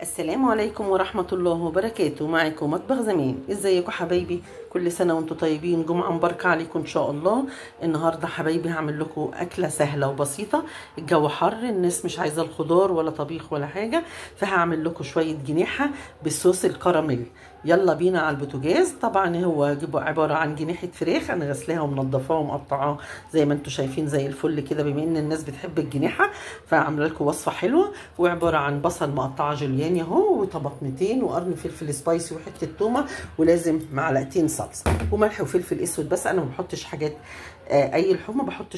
السلام عليكم ورحمة الله وبركاته. معكم مطبخ زمان. ازيكم حبايبي؟ كل سنة وانتم طيبين. جمعة مباركة عليكم ان شاء الله. النهاردة حبايبي هعمل لكم أكلة سهلة وبسيطة. الجو حر، الناس مش عايزة الخضار ولا طبيخ ولا حاجة، فهعمل لكم شوية جنيحة بالصوص الكراميل. يلا بينا على البوتاجاز. طبعا هو عبارة عن جنيحة فراخ انا غسلاها ومنضفاها ومقطعاها زي ما انتم شايفين زي الفل كده، بما ان الناس بتحب الجنيحة فهعمل لكم وصفة حلوة. وعبارة عن بصل مقطعه جوليان اهو، وطماطمتين وقرن فلفل سبايسي وحته تومه، ولازم معلقتين صلصه وملح وفلفل اسود. بس انا ما بحطش حاجات اي لحوم،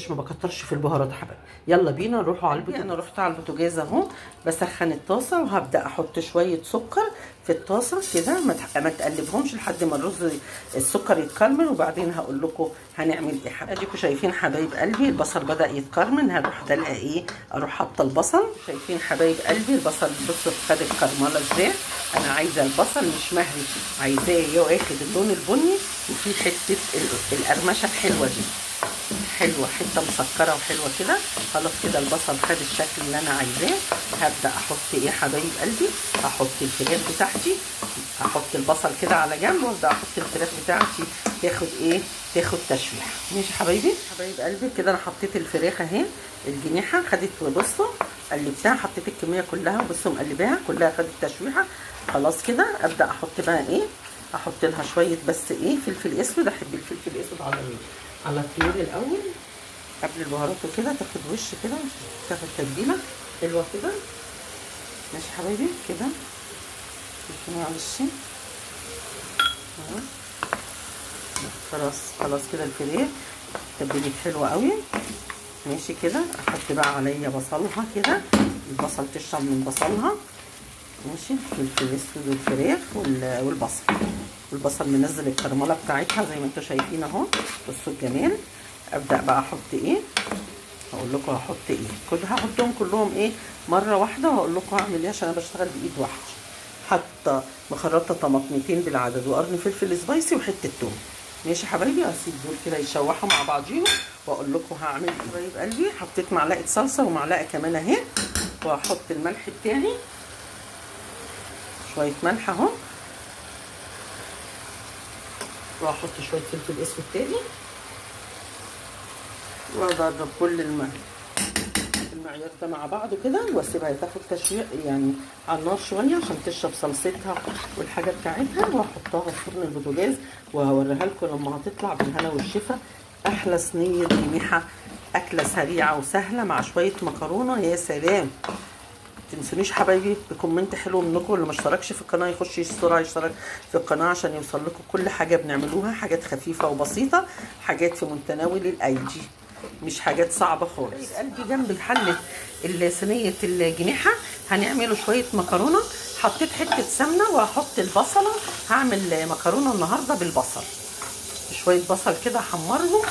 ما بكترش في البهارات حبايبي. يلا بينا نروحوا على البوتاجاز. انا رحت على البوتاجاز اهو، بسخن الطاسه وهبدا احط شويه سكر في الطاسه كده، ما تقلبهمش لحد ما الرز السكر يتكرمل، وبعدين هقول لكم هنعمل ايه حبايبي. اديكم شايفين حبايب قلبي البصل بدا يتكرمل، هروح دلقه ايه، اروح حاطه البصل. شايفين حبايب قلبي البصل بصوا خد الكرمله ازاي. انا عايزه البصل مش مهري، عايزاه واخد اللون البني وفي حته القرمشه الحلوه دي، حلوه حته مسكره وحلوه كده. خلاص كده البصل خد الشكل اللي انا عايزاه. هبدا احط ايه حبايب قلبي، هحط الفراخ بتاعتي، احط البصل كده على جنب وابدا احط الفراخ بتاعتي تاخد ايه، تاخد تشويح. ماشي حبايبي قلبي كده. انا حطيت الفراخ اهي الجنيحه خدت، بصوا قلبتها، حطيت الكميه كلها وبصوا مقلباها كلها خدت تشويحه. خلاص كده ابدا احط بقى ايه، احط لها شويه بس ايه فلفل اسود. احب الفلفل الاسود على الطيور الاول قبل البهارات وكده، تاخد وش كده، تاخد تتبيله حلوه كده. ماشي حبايبي كده معلش. خلاص كده الفراخ تتبيلت حلوه قوي. ماشي كده احط بقى عليا بصلها كده، البصل تشرب من بصلها. ماشي الفلفل الاسود والفراخ والبصل منزل الكرمله بتاعتها زي ما انتم شايفين اهو. بصوا الجمال. ابدا بقى احط ايه، هقول لكم هحط ايه، هحطهم كلهم ايه مره واحده، وهقول لكم هعمل ايه عشان انا بشتغل بايد واحده. حاطه مخرطه طماطمتين بالعدد وقرن فلفل سبايسي وحته توم. ماشي حبايبي، هسيب دول كده يشوحوا مع بعضيهم واقول لكم هعمل ايه. حبايب قلبي حطيت معلقه صلصه ومعلقه كمان اهي، وهحط الملح بتاعي شويه ملح اهو، وهحط شويه فلفل اسود تاني، واضرب كل المعيار ده مع بعضه كده، واسيبها تاخد تشويق يعني على النار شويه عشان تشرب صلصتها والحاجه بتاعتها، واحطها في فرن البوتاجاز وهوريها لكم لما هتطلع بالهنا والشفا. احلى صينيه جنيحه، اكله سريعه وسهله مع شويه مكرونه. يا سلام. تنسونيش حبايبي بكومنت حلو منكم، اللي ما اشتركش في القناه يخش بسرعه يشترك في القناه عشان يوصل لكم كل حاجه بنعملوها، حاجات خفيفه وبسيطه، حاجات في متناول الايدي، مش حاجات صعبه خالص. قلبي جنب حله صينيه الجنيحه هنعمله شويه مكرونه. حطيت حته سمنه وهحط البصله، هعمل مكرونه النهارده بالبصل، شويه بصل كده احمرهم،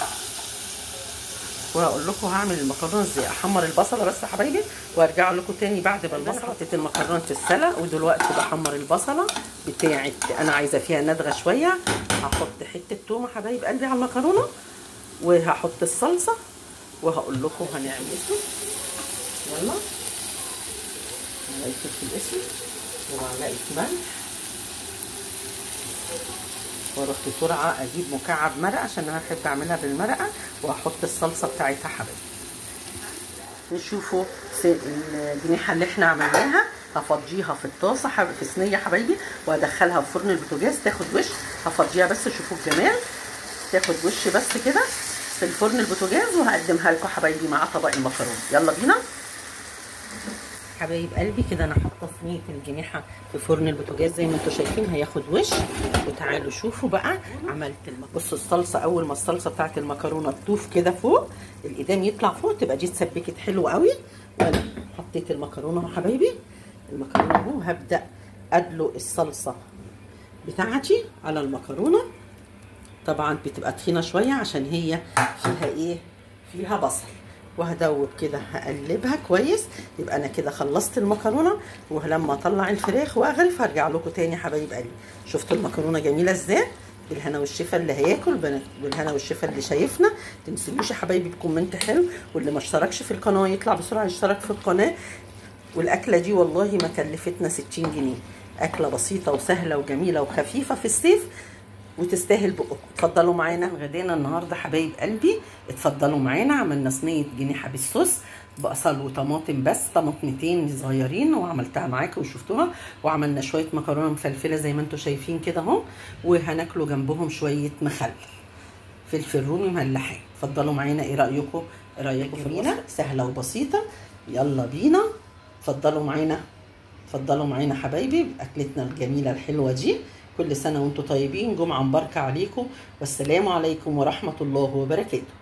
وهقول لكم هعمل المكرونه ازاي. احمر البصله بس يا حبايبي وارجع لكم تاني بعد ما البصله. حطيت المكرونه تتسلق ودلوقتي بحمر البصله بتاعت انا عايزه فيها ندغه شويه. هحط حته تومه حبايب قلبي على المكرونه، وهحط الصلصه، وهقول لكم هنعمل ايه. يلا معلقه فلفل اسود ومعلقه ملح، واروح بسرعه اجيب مكعب مرقه عشان انا بحب اعملها بالمرقه، واحط الصلصه بتاعتها حبايبي. نشوفوا الجنيحه اللي احنا عملناها. هفضيها في الطاسه في صينيه حبايبي، وهدخلها في فرن البوتاجاز تاخد وش. هفضيها بس شوفوا الجمال، تاخد وش بس كده في الفرن البوتاجاز، وهقدمها لكم حبايبي مع طبق المكرونه. يلا بينا حبايب قلبي كده. انا حاطه صينيه الجنيحه في فرن البوتاجاز زي ما انتم شايفين هياخد وش. وتعالوا شوفوا بقى عملت بصوا الصلصه، اول ما الصلصه بتاعت المكرونه تطوف كده فوق القدام يطلع فوق تبقى دي اتسبكت حلو قوي. وانا حطيت المكرونه اهو حبايبي، المكرونه اهو. هبدا ادلق الصلصه بتاعتي على المكرونه. طبعا بتبقى تخينه شويه عشان هي فيها ايه، فيها بصل. وهدوب كده هقلبها كويس. يبقى انا كده خلصت المكرونه، ولما اطلع الفراخ واغرف هرجع لكم تاني حبايب قلبي. شفتوا المكرونه جميله ازاي؟ بالهنا والشفا اللي هياكل، بالهنا والشفا اللي شايفنا. تنسوش يا حبايبي بكومنت حلو، واللي ما اشتركش في القناه يطلع بسرعه يشترك في القناه والاكله دي والله ما كلفتنا 60 جنيه. اكله بسيطه وسهله وجميله وخفيفه في الصيف وتستاهل بقكم. اتفضلوا معانا غدانا النهارده حبايب قلبي. اتفضلوا معانا. عملنا صينيه جنيحه بالصوص بصل وطماطم، بس طماطمتين صغيرين وعملتها معاكم وشفتوها. وعملنا شويه مكرونه مفلفله زي ما انتم شايفين كده اهو، وهناكلوا جنبهم شويه مخلل فلفل رومي مملحين. اتفضلوا معانا. ايه رايكم؟ ايه رايكم في الوصفه؟ سهله وبسيطه. يلا بينا. اتفضلوا معانا. اتفضلوا معانا حبايبي باكلتنا الجميله الحلوه دي. كل سنه وانتم طيبين. جمعه مباركه عليكم، والسلام عليكم ورحمه الله وبركاته.